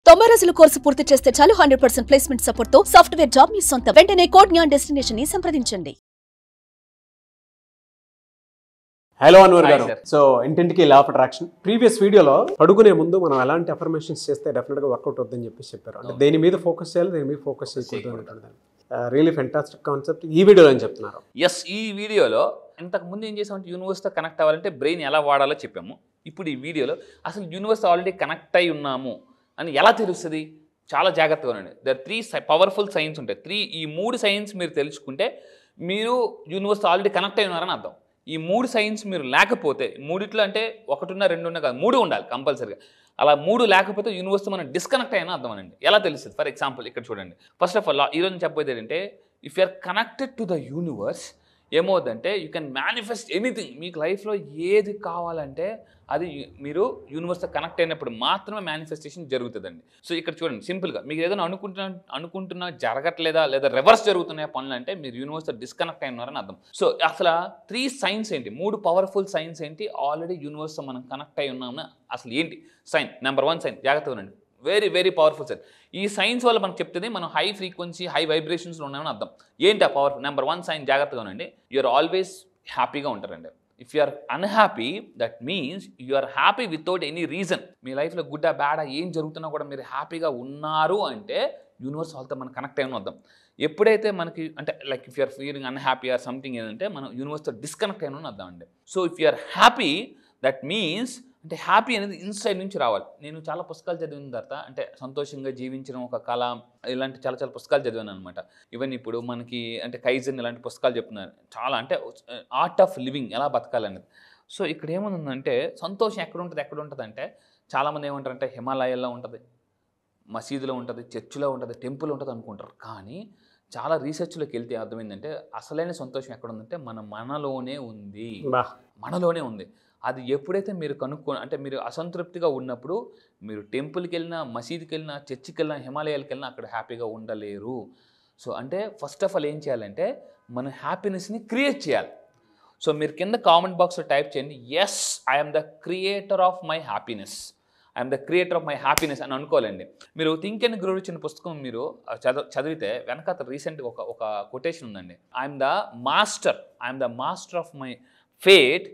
90 రోజుల కోర్సు పూర్తి చేస్తే చాలు 100% ప్లేస్మెంట్ సపోర్ట్ తో సాఫ్ట్వేర్ జాబ్ మీ సొంతం. వెంటనే కోడ్ జ్ఞాన్ డెస్టినేషన్ ని సంప్రదించండి. హలో అన్వర్ గారు. సో ఇంటింటికి లా ఆఫ్ అట్రాక్షన్ ప్రీవియస్ వీడియోలో పడుకునే ముందు మనం ఎలాంటి అఫర్మేషన్స్ చేస్తే డెఫినెట్గా వర్కౌట్ అవుతుందని చెప్పారు. అంటే దేని మీద ఫోకస్ చేయాలి, దేని మీద ఫోకస్ చేయకూడదు. రియలీ ఫెంటాస్టిక్ కాన్సెప్ట్ ఈ వీడియోలో అని చెప్తున్నారు. ఎస్, ఈ వీడియోలో ఇంతకుముందు ఏం చేసామంటే యూనివర్స్తో కనెక్ట్ అవ్వాలంటే బ్రెయిన్ ఎలా వాడాలో చెప్పాము. ఇప్పుడు ఈ వీడియోలో అసలు యూనివర్స్ ఆల్రెడీ కనెక్ట్ అయి ఉన్నాము అని ఎలా తెలుస్తుంది, చాలా జాగ్రత్తగా ఉండండి. దర్ 3 పవర్ఫుల్ సైన్స్ ఉంటాయి. ఈ 3 సైన్స్ మీరు తెలుసుకుంటే మీరు యూనివర్స్ ఆల్రెడీ కనెక్ట్ అయి ఉన్నారని అర్థం. ఈ 3 సైన్స్ మీరు లేకపోతే, మూడిట్లో అంటే 1 ఉన్నా 2 ఉన్నా కాదు, 3 ఉండాలి కంపల్సరీగా. అలా 3 లేకపోతే యూనివర్స్తో మనం డిస్కనెక్ట్ అయినా అర్థం అనండి. ఎలా తెలుస్తుంది? ఫర్ ఎగ్జాంపుల్ ఇక్కడ చూడండి. ఫస్ట్ ఆఫ్ ఆల్ ఈరోజు చెప్పేది ఏంటంటే, if you are connected to the universe ఏమవుతుందంటే యూ కెన్ మేనిఫెస్ట్ ఎనీథింగ్. మీకు లైఫ్లో ఏది కావాలంటే అది మీరు యూనివర్స్తో కనెక్ట్ అయినప్పుడు మాత్రమే మేనిఫెస్టేషన్ జరుగుతుందండి. సో ఇక్కడ చూడండి, సింపుల్గా మీకు ఏదైనా అనుకుంటున్నా జరగట్లేదా, లేదా రివర్స్ జరుగుతున్నాయా పనులు అంటే మీరు యూనివర్స్తో డిస్కనెక్ట్ అయినారని అర్థం. సో అసలు 3 సైన్స్ ఏంటి, 3 పవర్ఫుల్ సైన్స్ ఏంటి, ఆల్రెడీ యూనివర్స్తో మనం కనెక్ట్ అయి ఉన్నామని అసలు ఏంటి సైన్. నెంబర్ 1 సైన్, జాగ్రత్తగా ఉండండి, వెరీ వెరీ పవర్ఫుల్ సైన్. ఈ సైన్స్ వల్ల మనకు చెప్తుంది మనం హై ఫ్రీక్వెన్సీ హై వైబ్రేషన్స్లో ఉన్నామని అర్థం. ఏంటి ఆ పవర్ఫుల్? నెంబర్ 1 సైన్, జాగ్రత్తగా ఉండండి, యూఆర్ ఆల్వేస్ హ్యాపీగా ఉంటారండి. If you are unhappy that means you are happy without any reason. మీ లైఫ్లో గుడ్డా బ్యాడా ఏం జరుగుతున్నా కూడా మీరు హ్యాపీగా ఉన్నారు అంటే యూనివర్స్ వాళ్ళతో మనం కనెక్ట్ అయిన వద్దాం. ఎప్పుడైతే మనకి అంటే like if you are feeling unhappy or something ఏదంటే మనం యూనివర్స్తో డిస్కనెక్ట్ అయిన వద్దాం అండి. So if you are happy that means అంటే హ్యాపీ అనేది ఇన్సైడ్ నుంచి రావాలి. నేను చాలా పుస్తకాలు చదివిన తర్వాత అంటే సంతోషంగా జీవించడం ఒక కళ, ఇలాంటి చాలా చాలా పుస్తకాలు చదివాను అనమాట. ఈవెన్ ఇప్పుడు మనకి అంటే కైజన్ ఇలాంటి పుస్తకాలు చెప్తున్నారు చాలా, అంటే ఆర్ట్ ఆఫ్ లివింగ్ ఎలా బతకాలనేది. సో ఇక్కడ ఏముందంటే సంతోషం ఎక్కడ ఉంటుంది అంటే చాలామంది ఏమంటారంటే హిమాలయాల్లో ఉంటుంది, మసీదులో ఉంటుంది, చర్చిలో ఉంటుంది, టెంపుల్ ఉంటుంది అనుకుంటారు. కానీ చాలా రీసెర్చ్లోకి వెళ్తే అర్థమైందంటే అసలైన సంతోషం ఎక్కడ ఉందంటే మనలోనే ఉంది. అది ఎప్పుడైతే మీరు అంటే మీరు అసంతృప్తిగా ఉన్నప్పుడు మీరు టెంపుల్కి వెళ్ళినా, మసీదుకి వెళ్ళినా, చర్చికి వెళ్ళినా, హిమాలయాలకు వెళ్ళినా అక్కడ హ్యాపీగా ఉండలేరు. సో అంటే ఫస్ట్ ఆఫ్ ఆల్ ఏం చేయాలంటే మన హ్యాపీనెస్ని క్రియేట్ చేయాలి. సో మీరు కింద కామెంట్ బాక్స్లో టైప్ చేయండి, yes I'm the creator of my happiness, I'm the creator of my happiness అని అనుకోవాలండి. మీరు థింక్ అండ్ గ్రో రిచ్ అనే పుస్తకం మీరు చదివితే వెనకాల రీసెంట్గా ఒక కొటేషన్ ఉందండి. I'm the master of my fate,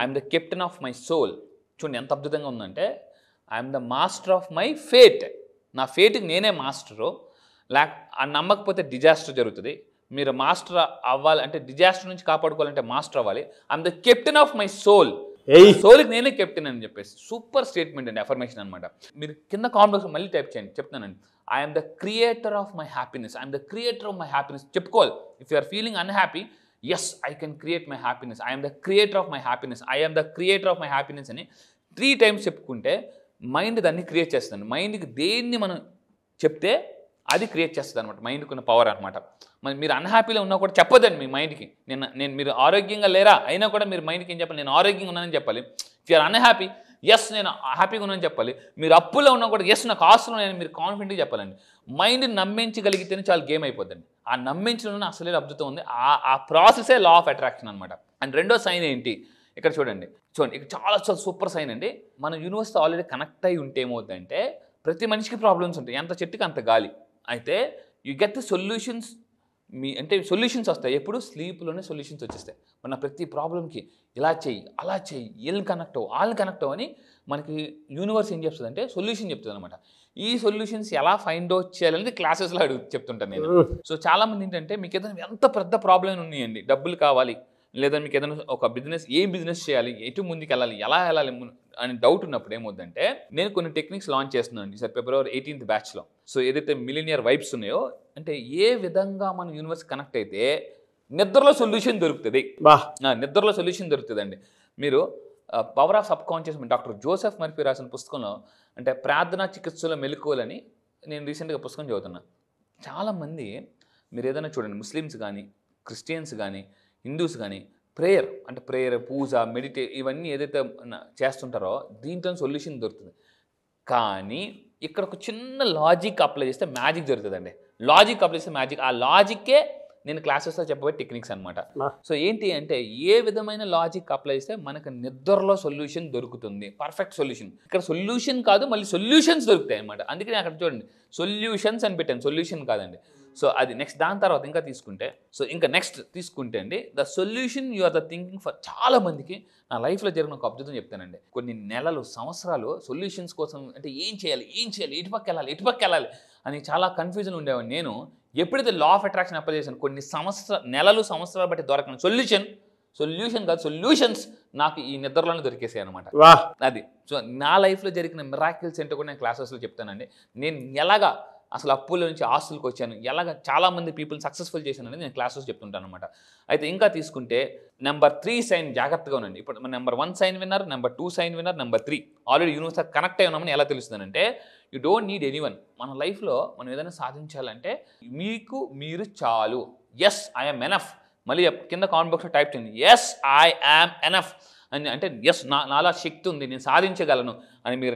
I'm the captain of my soul. చూడండి ఎంత అద్భుతంగా ఉందంటే, I'm the master of my fate, నా ఫేట్కి నేనే మాస్టరు. నమ్మకపోతే డిజాస్టర్ జరుగుతుంది. మీరు మాస్టర్ అవ్వాలి అంటే డిజాస్టర్ నుంచి కాపాడుకోవాలంటే మాస్టర్ అవ్వాలి. I'm the captain of my soul, సోల్కి నేనే కెప్టెన్ అని చెప్పేసి సూపర్ స్టేట్మెంట్ అండి, అఫర్మేషన్ అనమాట. మీరు కింద కామెంట్స్ మళ్ళీ టైప్ చేయండి, చెప్తానండి. I'm the creator of my happiness, I'm the creator of my happiness చెప్పుకోవాలి. If you are feeling unhappy, yes I can create my happiness, I'm the creator of my happiness, I'm the creator of my happiness అని 3 times చెప్పుకుంటే mind దాన్ని create చేస్తుంది. మైండ్కి దేన్ని మనం చెప్తే అది క్రియేట్ చేస్తుంది అనమాట, మైండ్కి ఉన్న పవర్ అనమాట. మరి మీరు అన్హ్యాపీలో ఉన్నా కూడా చెప్పదండి మీ మైండ్కి, నేను మీరు ఆరోగ్యంగా లేరా అయినా కూడా మీరు మైండ్కి ఏం చెప్పాలి, నేను ఆరోగ్యంగా ఉన్నానని చెప్పాలి. If you are unhappy, yes నేను హ్యాపీగా ఉన్నానని చెప్పాలి. మీరు అప్పులో ఉన్నా కూడా ఎస్ నాకు ఆస్తులు నేను మీరు కాన్ఫిడెంట్గా చెప్పాలండి. మైండ్ని నమ్మించగలిగితేనే చాలా గేమ్ అయిపోద్దండి. ఆ నమ్మించడంలో అసలే అద్భుతం ఉంది. ఆ ప్రాసెసే లా ఆఫ్ అట్రాక్షన్ అనమాట. అండ్ రెండో సైన్ ఏంటి ఇక్కడ చూడండి, ఇక్కడ చాలా చాలా సూపర్ సైన్ అండి. మన యూనివర్స్తో ఆల్రెడీ కనెక్ట్ అయి ఉంటే ఏమవుతుందంటే ప్రతి మనిషికి ప్రాబ్లమ్స్ ఉంటాయి, ఎంత చెట్టుకి అంత గాలి. అయితే యూ గెట్ ద సొల్యూషన్స్, అంటే సొల్యూషన్స్ వస్తాయి ఎప్పుడు స్లీప్లోనే సొల్యూషన్స్ వచ్చేస్తాయి. మన ప్రతి ప్రాబ్లంకి ఇలా చెయ్యి, అలా చెయ్యి, వీళ్ళని కనెక్ట్ అవ్వు అని మనకి యూనివర్స్ ఏం చెప్తుంది అంటే సొల్యూషన్ చెప్తుంది అనమాట. ఈ సొల్యూషన్స్ ఎలా ఫైండ్ అవుట్ చేయాలనేది క్లాసెస్లో చెప్తుంటాను నేను. సో చాలామంది ఏంటంటే మీకు ఏదైనా ఎంత పెద్ద ప్రాబ్లం ఉన్నాయండి, డబ్బులు కావాలి, లేదా మీకు ఏదైనా ఒక ఏం బిజినెస్ చేయాలి, ఎటు ముందుకు వెళ్ళాలి, ఎలా వెళ్ళాలి అని డౌట్ ఉన్నప్పుడు ఏమవుతుందంటే నేను కొన్ని టెక్నిక్స్ లాంచ్ చేస్తున్నాను సార్ February 18th బ్యాచ్లో. సో ఏదైతే మిలినియర్ వైబ్స్ ఉన్నాయో అంటే ఏ విధంగా మన యూనివర్స్ కనెక్ట్ అయితే నిద్రలో సొల్యూషన్ దొరుకుతుంది, నిద్రలో సొల్యూషన్ దొరుకుతుందండి. మీరు power of sub conscious doctor Joseph Murphy రాసిన పుస్తకంలో అంటే ప్రార్థనా చికిత్సలో మెలకువలని నేను రీసెంట్గా పుస్తకం చదువుతున్నా. చాలామంది మీరు ఏదైనా చూడండి, ముస్లిమ్స్ కానీ, క్రిస్టియన్స్ కానీ, హిందూస్ కానీ ప్రేయర్, పూజ, ఇవన్నీ ఏదైతే చేస్తుంటారో దీంట్లో సొల్యూషన్ దొరుకుతుంది. కానీ ఇక్కడ ఒక చిన్న లాజిక్ అప్లై చేస్తే మ్యాజిక్ జరుగుతుందండి. లాజిక్ అప్లై చేస్తే మ్యాజిక్, ఆ లాజిక్కే నేను క్లాసెస్లో చెప్పబోయే టెక్నిక్స్ అనమాట. సో ఏంటి అంటే ఏ విధమైన లాజిక్ అప్లై చేస్తే మనకు నిద్రలో సొల్యూషన్ దొరుకుతుంది, పర్ఫెక్ట్ సొల్యూషన్. ఇక్కడ సొల్యూషన్ కాదు, మళ్ళీ సొల్యూషన్స్ దొరుకుతాయి అనమాట. అందుకే నేను అక్కడ చూడండి సొల్యూషన్స్ అని పెట్టాను, సొల్యూషన్ కాదండి. సో అది నెక్స్ట్. దాని తర్వాత ఇంకా తీసుకుంటే, సో ఇంకా నెక్స్ట్ తీసుకుంటే అండి, the solution you are the thinking for. చాలా మందికి నా లైఫ్లో జరిగిన ఒక అద్భుతం చెప్తానండి. కొన్ని నెలలు, సంవత్సరాలు సొల్యూషన్స్ కోసం అంటే ఏం చేయాలి, ఎటుపక్క వెళ్ళాలి అని చాలా కన్ఫ్యూజన్ ఉండేవాడిని. నేను ఎప్పుడైతే లా ఆఫ్ అట్రాక్షన్ అప్లై చేశాను, కొన్ని నెలలు, సంవత్సరాలు బట్టి దొరకను సొల్యూషన్ కాదు, సొల్యూషన్స్ నాకు ఈ నిద్రలోనే దొరికేసాయి అనమాట. అది సో నా లైఫ్లో జరిగిన మిరాకిల్స్ ఏంటో కూడా నేను క్లాసెస్లో చెప్తానండి. నేను ఎలాగా అసలు అప్పుల నుంచి ఆస్తులకు వచ్చాను, ఎలాగ చాలామంది పీపుల్ సక్సెస్ఫుల్ చేశానని నేను క్లాసెస్ చెప్తుంటాను అనమాట. అయితే ఇంకా తీసుకుంటే నెంబర్ 3 సైన్ జాగ్రత్తగా ఉండండి. ఇప్పుడు number 1 sign winner, number 2 sign winner, number 3 already universe connect అయి ఉన్నామని ఎలా తెలుస్తుందంటే, యూ డోంట్ నీడ్ ఎనీవన్. మన లైఫ్లో మనం ఏదైనా సాధించాలంటే మీకు మీరు చాలు. Yes I am enough. మళ్ళీ కింద కామెంట్ బాక్స్లో టైప్ చేయండి, ఎస్ ఐ యామ్ ఎనఫ్ అని. అంటే ఎస్ నాలా శక్తి ఉంది, నేను సాధించగలను అని మీరు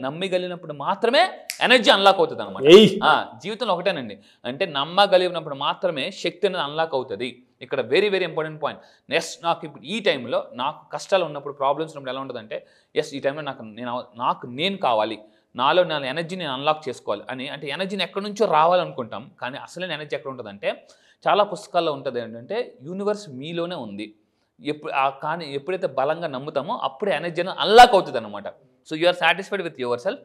నమ్మగలిగినప్పుడు మాత్రమే ఎనర్జీ అన్లాక్ అవుతుంది అనమాట. జీవితంలో ఒకటేనండి, అంటే నమ్మగలిగినప్పుడు మాత్రమే శక్తి అనేది అన్లాక్ అవుతుంది. ఇక్కడ very very important point. Yes నాకు ఇప్పుడు ఈ టైంలో నాకు కష్టాలు ఉన్నప్పుడు, ప్రాబ్లమ్స్ ఉన్నప్పుడు ఎలా ఉంటుందంటే, ఎస్ ఈ టైంలో నాకు నేను కావాలి, నాలో నా ఎనర్జీ నేను అన్లాక్ చేసుకోవాలి అని. అంటే ఎనర్జీని ఎక్కడి నుంచో రావాలనుకుంటాం, కానీ అసలైన ఎనర్జీ ఎక్కడ ఉంటుందంటే, చాలా పుస్తకాల్లో ఉంటుంది ఏంటంటే యూనివర్స్ మీలోనే ఉంది. కానీ ఎప్పుడైతే బలంగా నమ్ముతామో అప్పుడే ఎనర్జీ అనేది అన్లాక్ అవుతుంది అనమాట. So you are satisfied with your self.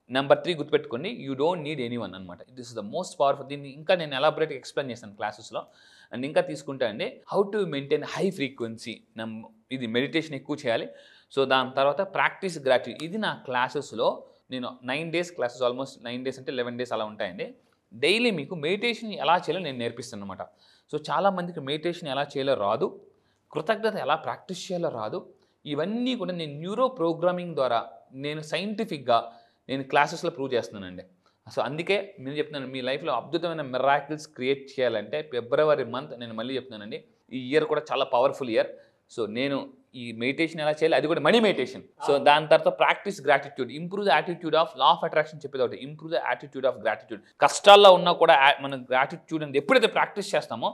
Number 3 గుర్తుపెట్టుకోండి, యూ డోంట్ నీడ్ ఎనీవన్ అనమాట. This is the most powerful. దీన్ని ఇంకా నేను ఎలాబొరేట్గా ఎక్స్ప్లెయిన్ చేస్తాను క్లాసెస్లో. అండ్ ఇంకా తీసుకుంటే అండి, how to maintain high frequency. ఇది మెడిటేషన్ ఎక్కువ చేయాలి. సో దాని తర్వాత ప్రాక్టీస్ గ్రాట్యుటీ. ఇది నా క్లాసెస్లో నేను 9 డేస్ క్లాసెస్, ఆల్మోస్ట్ 9 డేస్ అంటే 11 డేస్ అలా ఉంటాయండి. డైలీ మీకు మెడిటేషన్ ఎలా చేయాలో నేను నేర్పిస్తాను అనమాట. సో చాలామందికి మెడిటేషన్ ఎలా చేయాలో రాదు, కృతజ్ఞత ఎలా ప్రాక్టీస్ చేయాలో రాదు. ఇవన్నీ కూడా నేను న్యూరో ప్రోగ్రామింగ్ ద్వారా నేను సైంటిఫిక్గా నేను క్లాసెస్లో ప్రూవ్ చేస్తున్నానండి. సో అందుకే నేను చెప్తున్నాను, మీ లైఫ్లో అద్భుతమైన మిరాకిల్స్ క్రియేట్ చేయాలంటే ఫిబ్రవరి మంత్, నేను మళ్ళీ చెప్తున్నానండి, ఈ ఇయర్ కూడా చాలా పవర్ఫుల్ ఇయర్. సో నేను ఈ మెడిటేషన్ ఎలా చేయాలి, అది కూడా మనీ మెడిటేషన్. సో దాని తర్వాత practice gratitude, improve the attitude of law of attraction చెప్పేది ఒకటి, improve the attitude of gratitude. కష్టాల్లో ఉన్నా కూడా మనం గ్రాటిట్యూడ్ అనేది ఎప్పుడైతే ప్రాక్టీస్ చేస్తామో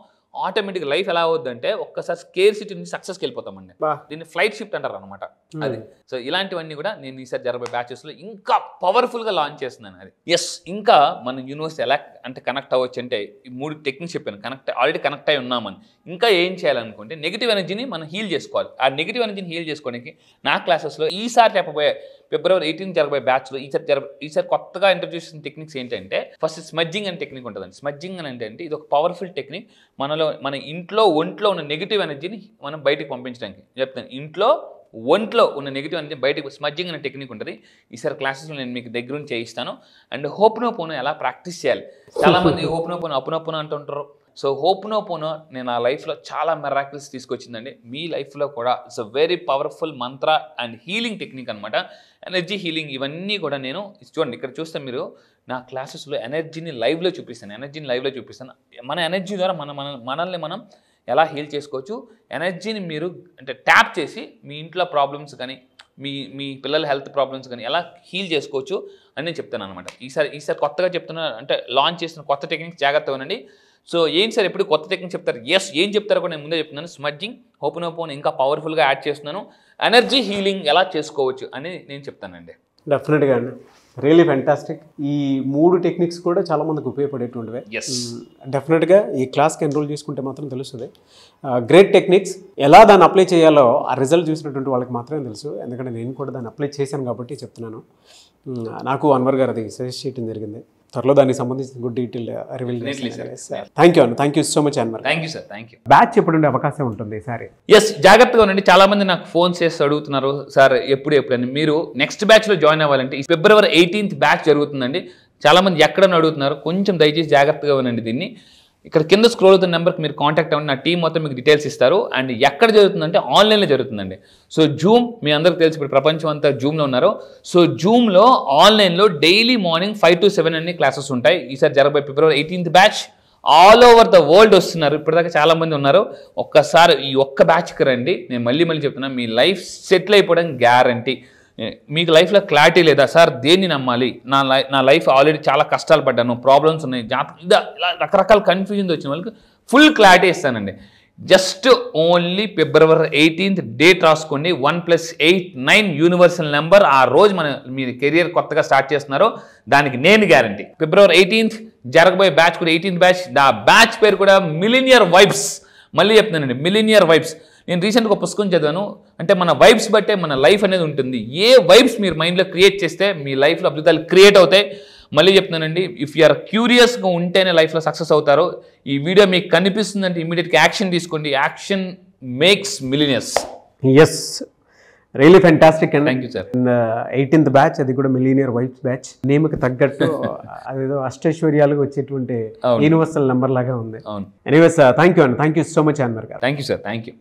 ఆటోమేటిక్ లైఫ్ ఎలా అవుద్దంటే ఒక్కసారి స్కేర్సిటీ నుంచి సక్సెస్కి వెళ్ళిపోతామండి. దీన్ని ఫ్లైట్ షిఫ్ట్ అంటారు అనమాట. అది సో ఇలాంటివన్నీ కూడా నేను ఈసారి జరగబోయే బ్యాచెస్లో ఇంకా పవర్ఫుల్గా లాంచ్ చేస్తున్నాను. అది ఎస్. ఇంకా మన యూనివర్స్ ఎలా అంటే కనెక్ట్ అవ్వచ్చు అంటే, ఈ 3 టెక్నిక్స్ చెప్పాను, ఆల్రెడీ కనెక్ట్ అయి ఉన్నామని. ఇంకా ఏం చేయాలనుకుంటే నెగిటివ్ ఎనర్జీని మనం హీల్ చేసుకోవాలి. ఆ నెగిటివ్ ఎనర్జీని హీల్ చేసుకోవడానికి నా క్లాసెస్లో ఈసారి చెప్పబోయే ఫిబ్రవరి 18 జరగబోయే బ్యాచ్లో ఈసారి కొత్తగా ఇంట్రడ్యూస్ చేసిన టెక్నిక్స్ ఏంటంటే, ఫస్ట్ స్మడ్జింగ్ అనే టెక్నిక్ ఉంటుందండి. స్మడ్జింగ్ అని అంటే ఇది ఒక పవర్ఫుల్ టెక్నిక్. మన ఒంట్లో ఉన్న నెగిటివ్ ఎనర్జీని మనం బయటికి పంపించడానికి చెప్తాను. ఒంట్లో ఉన్న నెగిటివ్ ఎనర్జీ బయటకు స్మడ్జింగ్ అనే టెక్నిక్ ఉంటుంది. ఈసారి క్లాసెస్లో నేను మీకు దగ్గర నుంచి చేయిస్తాను. అండ్ హోప్నోపోనో ఎలా ప్రాక్టీస్ చేయాలి. చాలామంది హోప్నోపోనో అపునోపోనో అంటుంటారు. సో హోప్నోపోనో నేను నా లైఫ్లో చాలా మిరాకిల్స్ తీసుకొచ్చిందండి. మీ లైఫ్లో కూడా it's a very powerful Mantra and healing technique అనమాట. ఎనర్జీ హీలింగ్ ఇవన్నీ కూడా నేను చూడండి, ఇక్కడ చూస్తే మీరు నా క్లాసెస్లో ఎనర్జీని లైవ్లో చూపిస్తాను. మన ఎనర్జీ ద్వారా మనల్ని మనం ఎలా హీల్ చేసుకోవచ్చు, ఎనర్జీని మీరు అంటే ట్యాప్ చేసి మీ ఇంట్లో ప్రాబ్లమ్స్ కానీ మీ పిల్లల హెల్త్ ప్రాబ్లమ్స్ కానీ ఎలా హీల్ చేసుకోవచ్చు అని నేను చెప్తాను అనమాట. ఈసారి కొత్తగా చెప్తున్నా అంటే లాంచ్ చేసిన కొత్త టెక్నిక్స్ జాగ్రత్తగా ఉండండి. సో ఏంటి సార్ ఎప్పుడు కొత్త టెక్నిక్ చెప్తారు? ఎస్, ఏం చెప్తారో కూడా నేను ముందే చెప్తున్నాను. స్మడ్జింగ్, హోప్నోపోనో ఇంకా పవర్ఫుల్గా యాడ్ చేస్తున్నాను. ఎనర్జీ హీలింగ్ ఎలా చేసుకోవచ్చు అని నేను చెప్తానండి. డెఫినెట్గా అండి, రియలీ ఫ్యాంటాస్టిక్. ఈ 3 టెక్నిక్స్ కూడా చాలా మందికి ఉపయోగపడేటువంటివే. డెఫినెట్గా ఈ క్లాస్కి ఎన్రోల్ చేసుకుంటే మాత్రం తెలుస్తుంది. గ్రేట్ టెక్నిక్స్, ఎలా దాన్ని అప్లై చేయాలో ఆ రిజల్ట్ చూసినటువంటి వాళ్ళకి మాత్రమే తెలుసు. ఎందుకంటే నేను కూడా దాన్ని అప్లై చేశాను కాబట్టి చెప్తున్నాను. నాకు అన్వర్ గారు అది సజెస్ట్ చేయడం జరిగింది. త్వరలో దానికి సంబంధించిన గుడ్ డీటెయిల్ రివీల్ చేస్తాను. థ్యాంక్ యూ అన్న, thank you so much Anwar. Thank you sir, thank you. Batch ఎప్పుడు ఉండే అవకాశం ఉంటుంది ఈసారి? ఎస్, జాగ్రత్తగా ఉండండి. చాలా మంది నాకు ఫోన్ చేసి అడుగుతున్నారు, సార్ ఎప్పుడని. మీరు నెక్స్ట్ బ్యాచ్లో జాయిన్ అవ్వాలంటే ఈ ఫిబ్రవరి 18th బ్యాచ్ జరుగుతుందండి. చాలా మంది ఎక్కడని అడుగుతున్నారు, కొంచెం దయచేసి జాగ్రత్తగా ఉండండి. దీన్ని ఇక్కడ కింద స్క్రోల్ అవుతున్న నెంబర్కి మీరు కాంటాక్ట్ అవ్వండి. నా టీం మొత్తం మీకు డీటెయిల్స్ ఇస్తారు. అండ్ ఎక్కడ జరుగుతుందంటే ఆన్లైన్లో జరుగుతుందండి. సో జూమ్, మీ అందరికి తెలిసి ఇప్పుడు ప్రపంచం అంతా జూమ్లో ఉన్నారు. సో జూమ్లో ఆన్లైన్లో డైలీ మార్నింగ్ 5 to 7 అన్ని క్లాసెస్ ఉంటాయి. ఈసారి జరగబోయే ఫిబ్రవరి 18th batch all over the world వస్తున్నారు. ఇప్పటిదాకా చాలా మంది ఉన్నారు. ఒక్కసారి ఈ ఒక్క బ్యాచ్కి రండి. నేను మళ్ళీ చెప్తున్నా, మీ లైఫ్ సెటిల్ అయిపోవడం గ్యారంటీ. మీకు లైఫ్లో క్లారిటీ లేదా సార్, దేన్ని నమ్మాలి, నా లైఫ్ ఆల్రెడీ చాలా కష్టాలు పడ్డాను, ప్రాబ్లమ్స్ ఉన్నాయి, ఇలా రకరకాల కన్ఫ్యూజన్ వచ్చిన వాళ్ళకి ఫుల్ క్లారిటీ ఇస్తానండి. Just only February 18th date రాసుకోండి. 1+8 9 యూనివర్సల్ నెంబర్. ఆ రోజు మీరు కెరియర్ కొత్తగా స్టార్ట్ చేస్తున్నారో దానికి నేను గ్యారంటీ. February 18th జరగబోయే బ్యాచ్ కూడా 18th బ్యాచ్. ఆ బ్యాచ్ పేరు కూడా మిలీనియర్ వైబ్స్. మళ్ళీ చెప్తున్నానండి, మిలీనియర్ వైబ్స్. నేను రీసెంట్గా ఒక పుస్తకం చదివాను. అంటే మన వైబ్స్ బట్టే మన లైఫ్ అనేది ఉంటుంది. ఏ వైబ్స్ మీరు మైండ్లో క్రియేట్ చేస్తే మీ లైఫ్లో అద్భుతాలు క్రియేట్ అవుతాయి. మళ్ళీ చెప్తున్నానండి, ఇఫ్ యూఆర్ క్యూరియస్గా ఉంటేనే లైఫ్లో సక్సెస్ అవుతారు. ఈ వీడియో మీకు కనిపిస్తుందంటే ఇమీడియట్గా యాక్షన్ తీసుకోండి. Action makes millionaires. Yes, really fantastic అండి. Thank you sir. 18th batch, అది కూడా మిలీనియర్ వైబ్స్ బ్యాచ్. నేమ్కి తగ్గట్టు అదేదో అష్టైశ్వర్యాలుగా వచ్చేటువంటి యూనివర్సల్ నెంబర్ లాగా ఉంది. అవును. ఎనీవేస్, థ్యాంక్ యూ అండి. Thank you so much Anwar గారు. Thank you sir. Thank you.